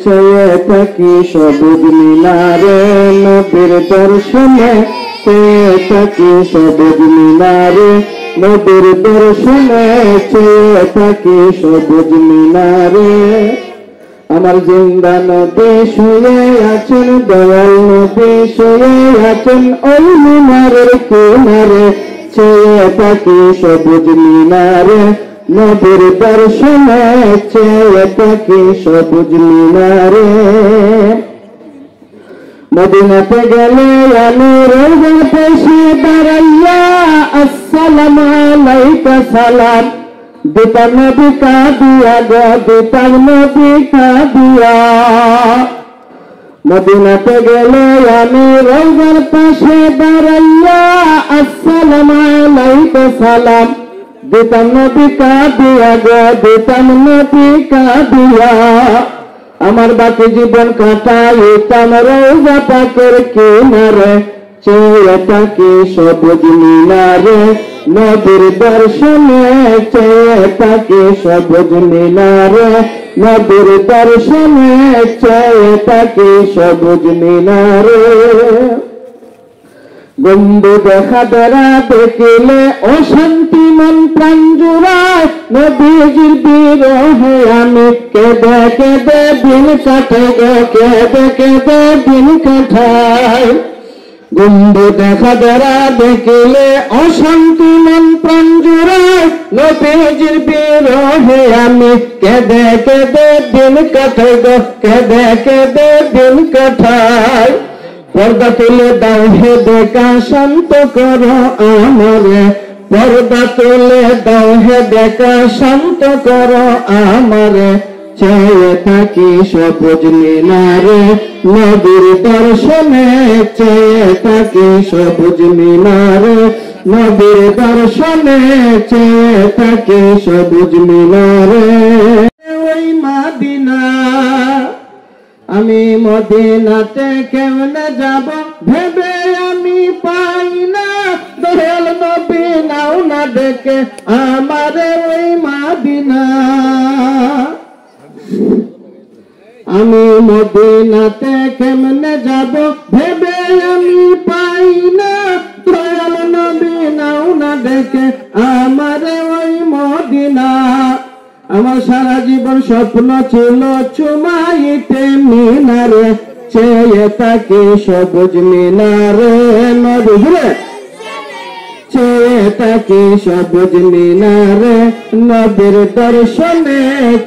চেয়ে থাকি সবুজ মিনারে নবীর দর্শনে চেয়ে থাকি সবুজ মিনারে নবীর দর্শনে চেয়ে থাকি সবুজ মিনারে আমার জিন্দা নবী শুয়ে আছেন দয়াল নবী শুয়ে আছেন ওই মিনারের কিনারে চেয়ে থাকি সবুজ মিনারে নবীর দর্শনে চেয়ে থাকি সবুজ মিনারে মদিনাতে গেলে আমি রোজার পাশে দাঁড়াইয়া আসসালামু আলাইকা সালাম দিতাম নবী কাঁদিয়া গো দিতাম নবী কাঁদিয়া মদিনাতে গেলে আমি রোজার পাশে দাঁড়াইয়া আসসালামু আলাইকা সালাম দিতাম নবী কাঁদিয়া গো দিতাম নবী কাঁদিয়া আমার বাকি জীবন কাটাইতাম রোজা পাকের কিনারে চেয়ে থাকি সবুজ মিনারে নবীর দর্শনে চেয়ে থাকি সবুজ মিনারে নবীর দর্শনে চেয়ে থাকি সবুজ মিনারে বন্ধু দেখা দ্বারা দেখিলে অশান্তি মন প্রাণ জুড়ায় নবীজির বিরহে আমি কেঁদে কেঁদে দিন কাটে গো কেঁদে কেঁদে দিন কাটাই বন্ধু দেখা দ্বারা দেখিলে অশান্তি মন প্রাণ জুড়ায় নবীজির বিরহে আমি কেঁদে কেঁদে দিন কাটে গো কেঁদে কেঁদে দিন কাটাই পর্দা তুলে দাও হে দেখা শান্ত করো আমারে পর্দা তুলে দাও হে দেখা শান্ত করো আমারে চেয়ে থাকি সবুজ মিনারে নবীর দর্শনে চেয়ে থাকি সবুজ মিনারে নবীর দর্শনে চেয়ে থাকি সবুজ মিনারে ওই মদিনা আমি মদিনাতে কেমনে যাব ভেবে আমি পাই না দয়াল নবী নাও না দেখে আমারে ওই মদিনা আমি মদিনাতে কেমনে যাব ভেবে আমি পাই না দয়াল নবী নাও না দেখে আমারে ওই মদিনা আমার সারা জীবন স্বপ্ন ছিল চুমাইতে মিনারে চেয়ে থাকি সবুজ মিনারে নবীরে চেয়ে থাকি সবুজ মিনারে নবীর দর্শনে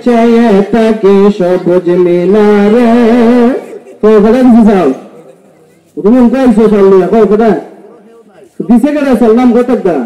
চেয়ে থাকি সবুজ মিনারে কই কথা দিছাও তুমি কইছো সাল্লাল্লাহু কই কথা দিছে কেডা সালাম কতটা